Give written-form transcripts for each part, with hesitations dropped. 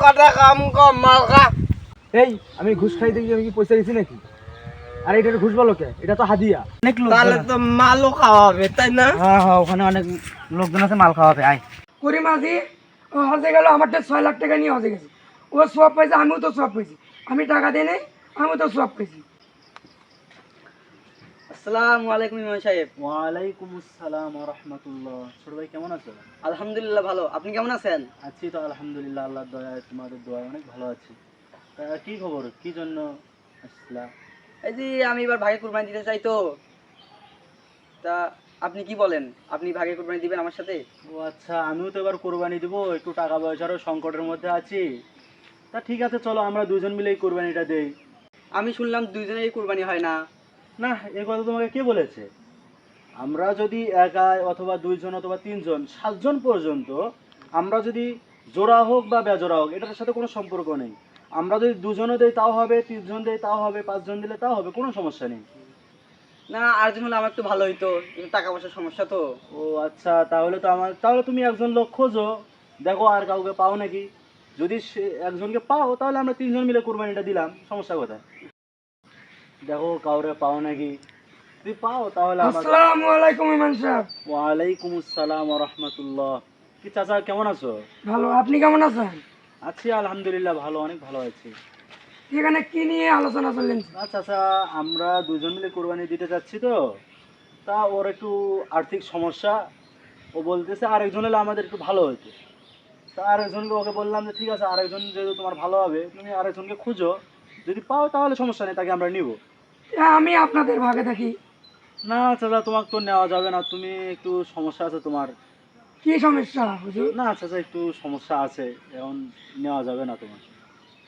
কথা কাম কম মালকা। এই আমি ঘুষ খাইতে গিয়ে আমি কি পয়সা দিছি নাকি? আর এটা ঘুষ বলো কে? এটা তো হাদিয়া। অনেক লোক তাহলে তো মালও খাওয়া হবে তাই না? হ্যাঁ হ্যাঁ, ওখানে অনেক লোকজন আছে, মাল খাওয়াবে। আয় করিম আজি হজে গেল, আমারটা 6 লাখ টাকা নিয়ে হজে গেছে। ও সব পাইছে, আমিও তো সব পাইছি। আমি টাকা দিই নাই, আমিও তো সব পাইছি। আসসালামু আলাইকুম ইমাম সাহেব। ওয়ালাইকুম আসসালাম ওয়া রাহমাতুল্লাহ। ছোট ভাই কেমন আছো? আলহামদুলিল্লাহ ভালো, আপনি কেমন আছেন? আছি তো আলহামদুলিল্লাহ, আল্লাহর দয়ায় তোমাদের দোয়ায় অনেক ভালো আছি। তা কি খবর, কি জন্য আসলা? এই যে আমি এবার ভাগে কুরবানি দিতে চাই তো, তা আপনি কি বলেন, আপনি ভাগে কুরবানি দিবেন আমার সাথে? ও আচ্ছা, আমিও তো এবার কোরবানি দিব, একটু টাকা পয়সারও সংকটের মধ্যে আছি। তা ঠিক আছে, চলো আমরা দুজন মিলেই কোরবানিটা দেই। আমি শুনলাম দুইজনেরই কুরবানি হয় না। না, এই কথা তোমাকে কে বলেছে? আমরা যদি একাই অথবা দুইজন অথবা তিনজন 7জন পর্যন্ত, আমরা যদি জোড়া হোক বা বেজোড়া হোক, এটার সাথে কোনো সম্পর্ক নেই। আমরা যদি দুজনও দেই তাও হবে, 3জন দেই তাও হবে, 5জন দিলে তাও হবে, কোনো সমস্যা নেই। না আরেকজন হলে আমার একটু ভালো হইতো, কিন্তু টাকা পয়সার সমস্যা তো। ও আচ্ছা, তাহলে তুমি একজন লোক খোঁজো, দেখো আর কাউকে পাও নাকি। যদি সে একজনকে পাও তাহলে আমরা 3জন মিলে কোরবানিটা দিলাম, সমস্যা কোথায়? দেখো কাউরে পাও নাকি, যদি পাও তাহলে আমাদের। আসসালামু আলাইকুম ইমান সাহেব। ওয়ালাইকুম আসসালাম ওয়া রাহমাতুল্লাহ। কি চাচা কেমন আছো? ভালো, আপনি কেমন আছেন? আছি আলহামদুলিল্লাহ, ভালো, অনেক ভালো আছি। এখানে কি নিয়ে আলোচনা চললেন? চাচা, আমরা দুজন মিলে কোরবানি দিতে যাচ্ছি তো, তা ওর একটু আর্থিক সমস্যা, ও বলতেছে আরেকজন হলে আমাদের একটু ভালো হতো। তা আরেকজনকে ওকে বললাম যে ঠিক আছে, আরেকজন যেহেতু তোমার ভালো হবে, তুমি আরেকজনকে খুঁজো, যদি পাও তাহলে সমস্যা নেই, তাকে আমরা নিব। আমি আপনাদের ভাগে থাকি। না চাচা, তোমাকে তো নেওয়া যাবে না, তুমি একটু সমস্যা আছে তোমার। কি সমস্যা হুজুর? না চাচা, একটু সমস্যা আছে, এখন নেওয়া যাবে না তোমার।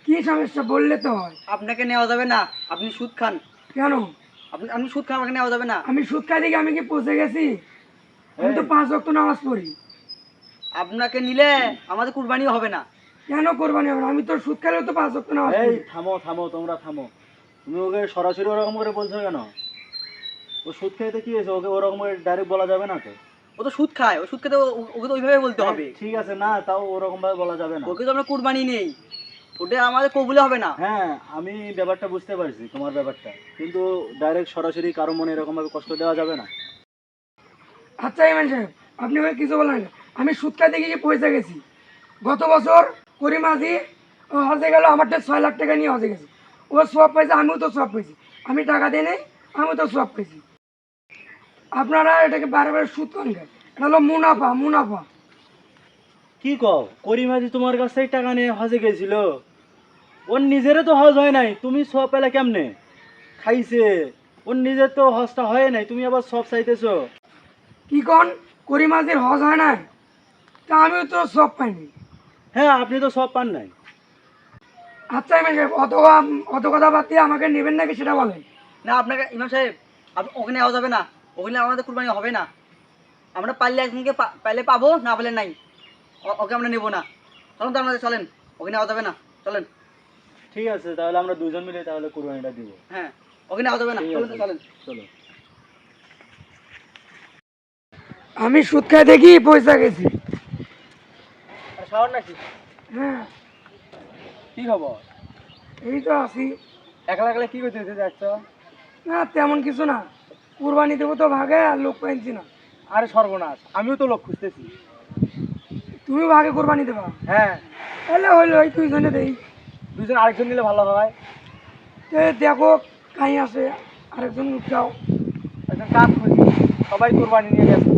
কি সমস্যা বললে তো হয়। আপনাকে নেওয়া যাবে না, আপনি সুদ খান। কেন? আপনি সুদ খান, আমাকে নেওয়া যাবে না। আমি সুদ খাই দিকে আমি কি পৌঁছে গেছি? আমি তো 5 ওয়াক্ত নামাজ পড়ি। আপনাকে নিলে আমাদের কুরবানিও হবে না। কেন কোরবানি হবে না? আমি তো সুদ খাইলেও তো 5 ওয়াক্ত নামাজ এই পড়ি। থামো থামো, তোমরা থামো। তুমি ওকে সরাসরি ওরকম করে বলছো কেন? ও সুদ খাইতে কি হয়েছে? ওকে ওরকম করে ডাইরেক্ট বলা যাবে না তো। ও তো সুদ খায়, ও সুদ খেতে ওকে তো ওইভাবে বলতে হবে। ঠিক আছে, না তাও ওরকম ভাবে বলা যাবে না। ওকে তো আমরা কুরবানি নেই, ওটা আমাদের কবুলে হবে না। হ্যাঁ, আমি ব্যাপারটা বুঝতে পারছি, তোমার ব্যাপারটা, কিন্তু ডাইরেক্ট সরাসরি কারো মনে এরকম ভাবে কষ্ট দেওয়া যাবে না। আচ্ছা ইমান সাহেব, আপনি ওকে কিছু বলেন না। আমি সুদ খাইতে গিয়ে পৌঁছে গেছি। গত বছর করিম আজি হজে গেল, আমারটা 6 লাখ টাকা নিয়ে হজে গেছে। ও সব পাইছে, আমিও তো সব পাইছি। আমি টাকা দিই নাই, আমিও তো সব পাইছি। আপনারা এটাকে বারে বারে সুদ করেন কেন? এটা হলো মুনাফা, মুনাফা। কি কও, করিম হাজি তোমার কাছ থেকে টাকা নিয়ে হজে গেছিল? ওর নিজেরও তো হজ হয় নাই, তুমি সব পেলে কেমনে? খাইছে, ওর নিজের তো হজটা হয় নাই, তুমি আবার সব চাইতেছো। কি কন? করিম আজির হজ হয় নাই, তা আমিও তো সব পাইনি। হ্যাঁ, আপনি তো সব পান নাই। আচ্ছা ইমান সাহেব, অত কথা বাদ দিয়ে আমাকে নেবেন নাকি সেটা বলেন। না আপনাকে ইমাম সাহেব, ওকে নেওয়া যাবে না, ওখানে আমাদের কুরবানি হবে না। আমরা পারলে একজনকে পাইলে পাবো, না পারলে নাই। ওকে আমরা নেবো না। চলেন তো আমাদের, চলেন, ওকে নেওয়া যাবে না, চলেন। ঠিক আছে, তাহলে আমরা দুজন মিলে তাহলে কোরবানিটা দিব। হ্যাঁ, ওকে নেওয়া যাবে না, ঠিক চলেন আছে, তো, চলেন। চলো। আমি সুদ খাই দেখি পয়সা গেছি। শহর নাকি? হ্যাঁ, কি খবর? এই তো আছি। একলা একলা কি করতে যাচ্ছ? না তেমন কিছু না, কুরবানি দেবো তো ভাগে, আর লোক পাইছি না। আরে সর্বনাশ, আমিও তো লোক খুঁজতেছি। তুমি ভাগে কোরবানি দেবা? হ্যাঁ, তাহলে হইলো ওই দুইজনে দেই। দুজন আরেকজন নিলে ভালো হয়। দেখো কাই আসে, আরেকজন উঠাও। একজন কাজ খুঁজি, সবাই কোরবানি নিয়ে ব্যস্ত।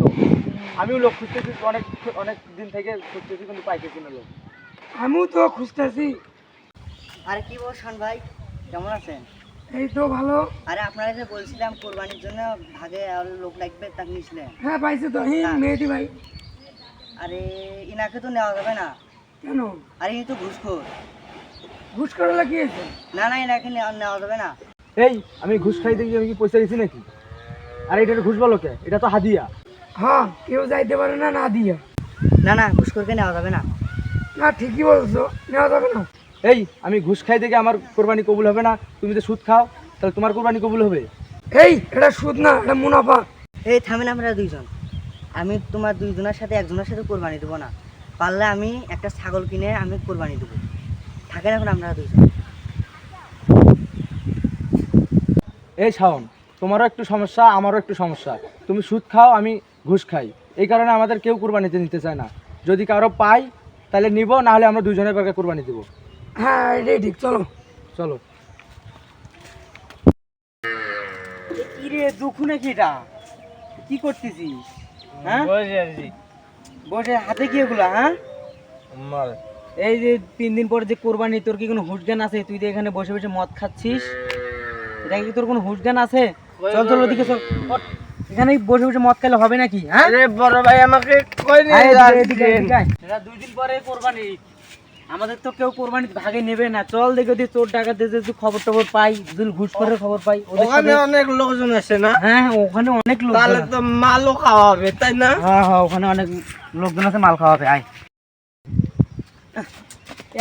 আমিও লোক খুঁজতেছি, অনেক অনেক দিন থেকে খুঁজতেছি, কিন্তু পাইতেছি না লোক। আমিও তো খুঁজতেছি। আরে কি বলছেন ভাই, কেমন আছেন? এই তো ভালো। আরে আপনারা যে বলছিলাম কোরবানির জন্য ভাগে আর লোক লাগবে, তাকে নিয়েছিলেন। হ্যাঁ পাইছি তো, এই মেহেদি ভাই। আরে ইনাকে তো নেওয়া যাবে না। কেন? আরে ইনি তো ঘুষখোর। ঘুষ করলে কি হয়েছে? না না, ইনাকে নেওয়া যাবে না। এই আমি ঘুষ খাইতে গিয়ে আমি কি পয়সা দিছি নাকি? আর এটা ঘুষ বলো কে? এটা তো হাদিয়া। হ্যাঁ, কেউ যাইতে পারে না না দিয়া। না না, ঘুষখোরকে নেওয়া যাবে না। না ঠিকই বলছো, নেওয়া যাবে না। এই আমি ঘুষ খাই দেখে আমার কোরবানি কবুল হবে না, তুমি তো সুদ খাও, তাহলে তোমার কোরবানি কবুল হবে। এই এটা সুদ না, এটা মুনাফা। এই থামেন, আমরা দুইজন, আমি তোমার দুইজনের সাথে একজনের সাথে কোরবানি দেবো না। পারলে আমি একটা ছাগল কিনে আমি কোরবানি দেবো। ভাগে রাখুন আমরা দুজন। এই শাওন, তোমারও একটু সমস্যা, আমারও একটু সমস্যা। তুমি সুদ খাও, আমি ঘুষ খাই, এই কারণে আমাদের কেউ কুরবানিতে নিতে চায় না। যদি কারো পাই তাহলে নিব, না হলে আমরা দুজনের পক্ষে কুরবানি দিব। হ্যাঁ এটাই ঠিক, চলো। চলো। কি রে দুঃখ নাকি এটা? কি করতেছিস? হ্যাঁ বসে হাতে কি এগুলা? হ্যাঁ এই যে 3 দিন পরে যে কোরবানি, তোর কি কোনো হুশ জ্ঞান আছে? তুই তো এখানে বসে বসে মদ খাচ্ছিস, এটা কি তোর কোনো হুশ জ্ঞান আছে? চল চল ওদিকে চল। ওঠ। এখানে বসে বসে মদ খেলে হবে নাকি? হ্যাঁ আরে বড় ভাই আমাকে কই নিয়ে আয় যাচ্ছেন? এদিকে, এদিকে আয়। এটা 2 দিন পরে কোরবানি, আমাদের তো কেউ কোরবানি ভাগে নেবে না। চল দেখে যদি চোর ডাকাত যদি খবর টবর পাই, যদি ঘুষ করে খবর পাই, ওদের ওখানে সাথে- অনেক লোকজন আছে না? হ্যাঁ ওখানে অনেক লোক। তাহলে তো মালও খাওয়া হবে, তাই না? হ্যাঁ হ্যাঁ ওখানে অনেক লোকজন আছে, মাল খাওয়াবে। আয়,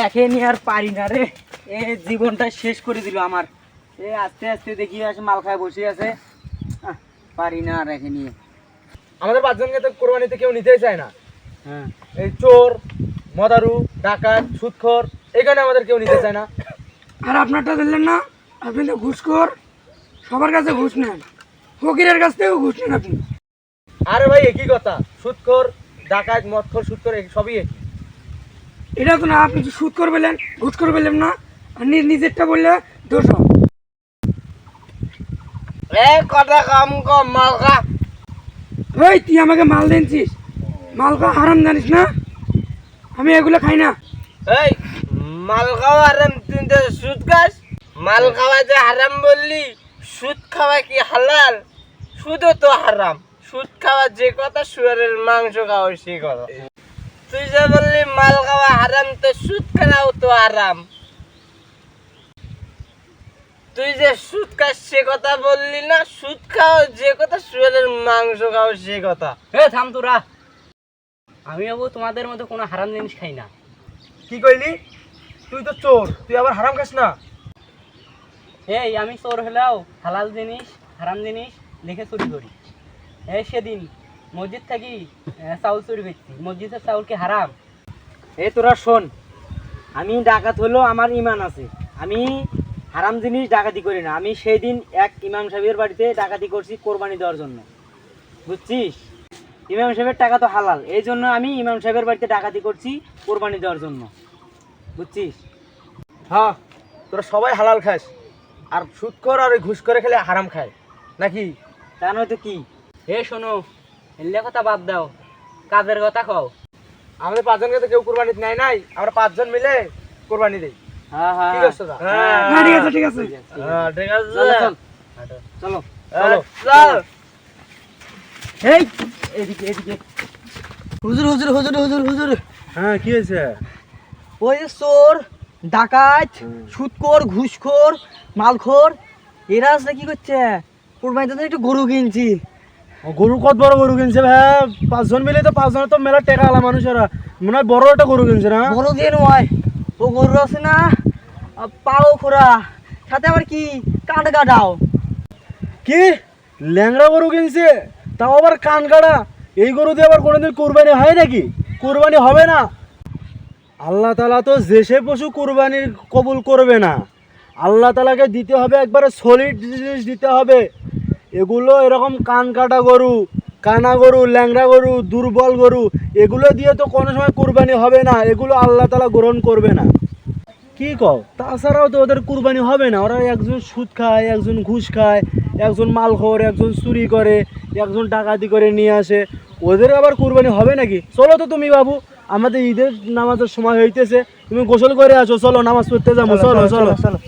একে নিয়ে আর পারি না রে, এ জীবনটা শেষ করে দিল আমার। এ আস্তে আস্তে দেখি আসে মাল খায় বসে আছে, পারি না আর একে নিয়ে। আমাদের 5 জনকে তো কুরবানিতে কেউ নিতেই চায় না। হ্যাঁ এই চোর, মদারু, ডাকাত, সুদখোর, এখানে আমাদের কেউ নিতে চায় না। আর আপনারটা দিলেন না, আপনি তো ঘুষখোর, সবার কাছে ঘুষ নেন, ফকিরের কাছ থেকেও ঘুষ নেন আপনি। আরে ভাই একই কথা, সুদখোর, ডাকাত, মদখোর, সুদখোর সবই একই। এটা তো না, আপনি সুদ করে বললেন, ঘুষ করে বললেন না, আর নিজেরটা বললে দোষ হয়। এ কথা কম কম মাল খা। ওই তুই আমাকে মাল দিনছিস, মাল খাওয়া হারাম জানিস না? আমি এগুলো খাই না। এই মাল খাওয়া হারাম, তুই তো সুদ খাস। মাল খাওয়া যে হারাম বললি, সুদ খাওয়া কি হালাল? সুদও তো হারাম। সুদ খাওয়া যে কথা, শুয়ারের মাংস খাওয়া সে কথা। তুই যে বললি মাল খাওয়া হারাম, তো সুদ খাওয়াও তো হারাম। তুই যে সুদ খাস সে কথা বললি না? সুদ খাও যে কথা, শুয়ারের মাংস খাও সে কথা। এ থাম তোরা, আমি বাবু তোমাদের মতো কোনো হারাম জিনিস খাই না। কি কইলি? তুই তো চোর, তুই আবার হারাম খাস না? এই আমি চোর হলেও হালাল জিনিস হারাম জিনিস দেখে চুরি করি। এই সেদিন মসজিদ থাকি চাউল চুরি করছি, মসজিদের চাউল কি হারাম? এই তোরা শোন, আমি ডাকাত হলেও আমার ইমান আছে, আমি হারাম জিনিস ডাকাতি করি না। আমি সেই দিন এক ইমাম সাহেবের বাড়িতে ডাকাতি করছি কোরবানি দেওয়ার জন্য, বুঝছিস? ইমাম সাহেবের টাকা তো হালাল, এই জন্য আমি ইমাম সাহেবের বাড়িতে ডাকাতি করছি কোরবানি দেওয়ার জন্য, বুঝছিস? হ্যাঁ, তোরা সবাই হালাল খাস, আর সুদখোর আর ওই ঘুষ করে খেলে হারাম খায় নাকি? তা নয় তো কি? এ শোনো, এলে কথা বাদ দাও, কাজের কথা কও। আমাদের 5 জনকে তো কেউ কুরবানি নেয় নাই, আমরা 5 জন মিলে কুরবানি দেই। হ্যাঁ হ্যাঁ ঠিক আছে দা? হ্যাঁ ঠিক আছে, ঠিক আছে। হ্যাঁ ঠিক আছে। চলো চল, চলো চলো চল। এই এদিকে এদিকে। হুজুর হুজুর হুজুর হুজুর হুজুর, হ্যাঁ কি হয়েছে? ওই চোর ডাকাত সুদখোর ঘুষখোর মালখোর এরা আসলে কি করছে, কোরবানির জন্য একটু গরু কিনছি। গরু কত বড় গরু কিনছে ভাই? 5 জন মিলে তো 5 জনের তো মেলা টাকা আলা মানুষেরা, মনে হয় বড় একটা গরু কিনছে না? বড় দিয়ে নয়, ও গরু আছে না পাও খোরা, সাথে আবার কি কাঁটা কাটাও। কি ল্যাংড়া গরু কিনছে, তাও আবার কান কাটা? এই গরু দিয়ে আবার কোনোদিন কুরবানি হয় নাকি? কুরবানি হবে না। আল্লাহ তাআলা তো যে সে পশু কুরবানির কবুল করবে না। আল্লাহ তাআলাকে দিতে হবে একবারে সলিড জিনিস দিতে হবে। এগুলো এরকম কান কাটা গরু, কানা গরু, ল্যাংড়া গরু, দুর্বল গরু, এগুলো দিয়ে তো কোনো সময় কুরবানি হবে না। এগুলো আল্লাহ তাআলা গ্রহণ করবে না। কি কও? তাছাড়াও তো ওদের কুরবানি হবে না। ওরা একজন সুদ খায়, একজন ঘুষ খায়, একজন মালখোর, একজন চুরি করে, একজন ডাকাতি করে নিয়ে আসে। ওদের আবার কুরবানি হবে নাকি? চলো তো তুমি বাবু, আমাদের ঈদের নামাজের সময় হইতেছে, তুমি গোসল করে আসো, চলো নামাজ পড়তে যাবো, চলো চলো।